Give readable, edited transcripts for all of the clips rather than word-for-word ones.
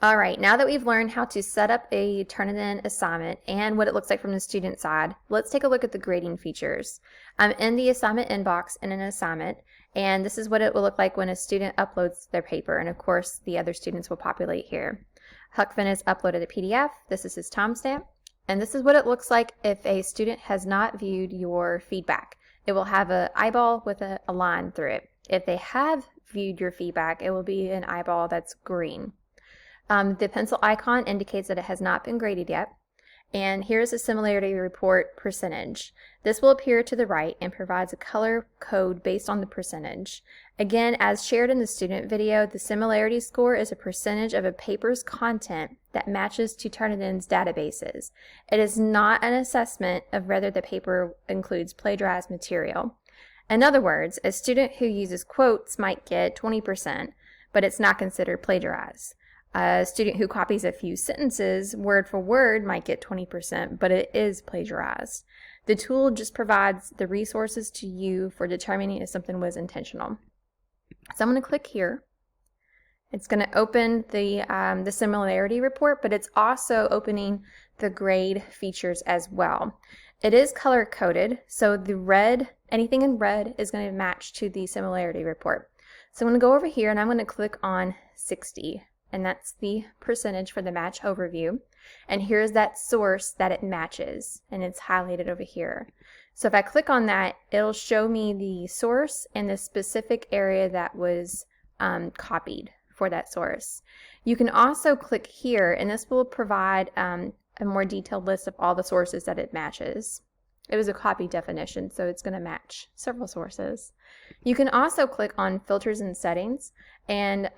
All right, now that we've learned how to set up a Turnitin assignment and what it looks like from the student side, let's take a look at the grading features. I'm in the assignment inbox in an assignment, and this is what it will look like when a student uploads their paper, and of course the other students will populate here. Huckfin has uploaded a PDF, this is his timestamp, and this is what it looks like if a student has not viewed your feedback. It will have an eyeball with a line through it. If they have viewed your feedback, it will be an eyeball that's green. The pencil icon indicates that it has not been graded yet. And here's a similarity report percentage. This will appear to the right and provides a color code based on the percentage. Again, as shared in the student video, the similarity score is a percentage of a paper's content that matches to Turnitin's databases. It is not an assessment of whether the paper includes plagiarized material. In other words, a student who uses quotes might get 20%, but it's not considered plagiarized. A student who copies a few sentences word for word might get 20%, but it is plagiarized. The tool just provides the resources to you for determining if something was intentional. So I'm going to click here. It's going to open the similarity report, but it's also opening the grade features as well. It is color coded, so the red, anything in red is going to match to the similarity report. So I'm going to go over here and I'm going to click on 60. And that's the percentage for the match overview. And here's that source that it matches, and it's highlighted over here. So if I click on that, it'll show me the source and the specific area that was copied for that source. You can also click here, and this will provide a more detailed list of all the sources that it matches. It was a copy definition, so it's going to match several sources. You can also click on filters and settings, and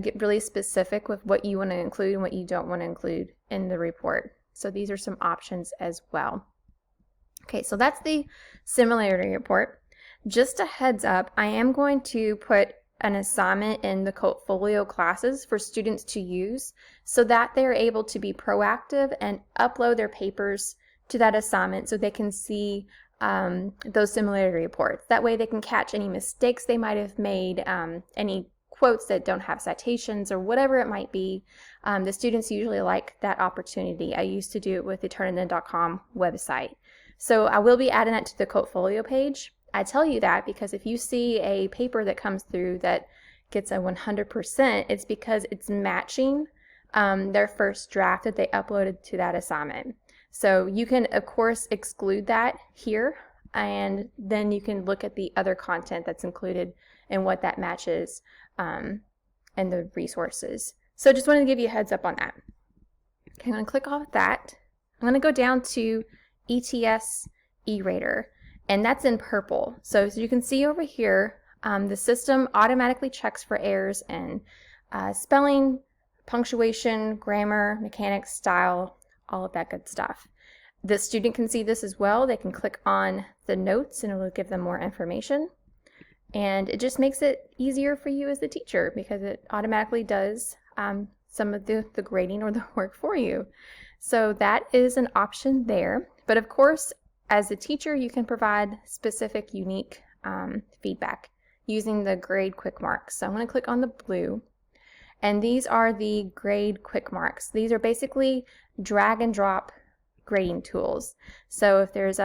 get really specific with what you want to include and what you don't want to include in the report. So these are some options as well. Okay, so that's the similarity report. Just a heads up, I am going to put an assignment in the Portfolio classes for students to use so that they're able to be proactive and upload their papers to that assignment so they can see those similarity reports. That way they can catch any mistakes they might have made, any quotes that don't have citations or whatever it might be. The students usually like that opportunity. I used to do it with the Turnitin.com website. So I will be adding that to the Portfolio page. I tell you that because if you see a paper that comes through that gets a 100%, it's because it's matching their first draft that they uploaded to that assignment. So you can, of course, exclude that here, and then you can look at the other content that's included and what that matches and the resources. So just wanted to give you a heads up on that. Okay, I'm going to click off that. I'm going to go down to ETS E-Rater, and that's in purple. So as you can see over here, the system automatically checks for errors in spelling, punctuation, grammar, mechanics, style, all of that good stuff. The student can see this as well. They can click on the notes and it will give them more information. And it just makes it easier for you as the teacher because it automatically does some of the grading or the work for you. So that is an option there. But of course, as a teacher, you can provide specific, unique feedback using the grade quick marks. So I'm going to click on the blue. And these are the grade quick marks. These are basically drag and drop grading tools. So if there's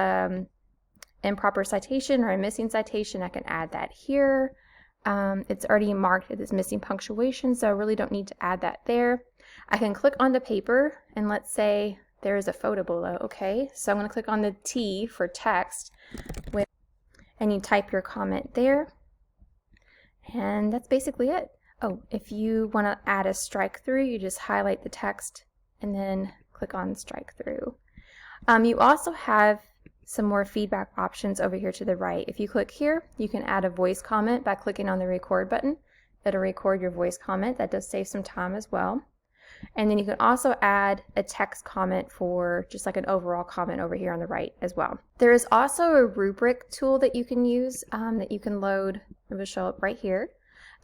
improper citation or a missing citation, I can add that here. It's already marked as missing punctuation, so I really don't need to add that there. I can click on the paper and let's say there is a photo below. Okay, so I'm going to click on the T for text and you type your comment there, and that's basically it. Oh, if you want to add a strike through, you just highlight the text and then click on strike through. You also have some more feedback options over here to the right. If you click here, you can add a voice comment by clicking on the record button. It'll record your voice comment. That does save some time as well. And then you can also add a text comment for just like an overall comment over here on the right as well. There is also a rubric tool that you can use that you can load. It will show up right here.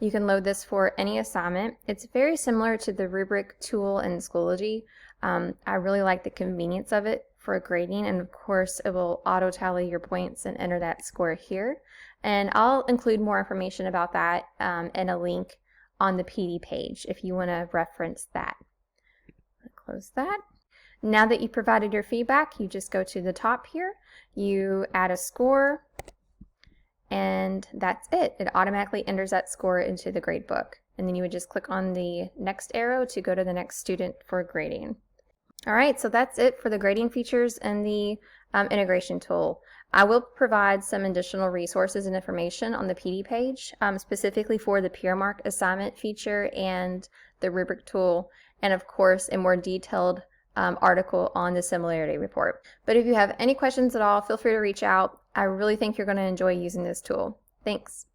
You can load this for any assignment. It's very similar to the rubric tool in Schoology. I really like the convenience of it for grading, and of course it will auto tally your points and enter that score here. And I'll include more information about that in a link on the PD page if you want to reference that. Close that. Now that you provided your feedback, you just go to the top here, you add a score, and that's it. It automatically enters that score into the gradebook. And then you would just click on the next arrow to go to the next student for grading. All right, so that's it for the grading features and the integration tool. I will provide some additional resources and information on the PD page, specifically for the peer mark assignment feature and the rubric tool, and of course a more detailed article on the similarity report. But if you have any questions at all, feel free to reach out. I really think you're going to enjoy using this tool. Thanks.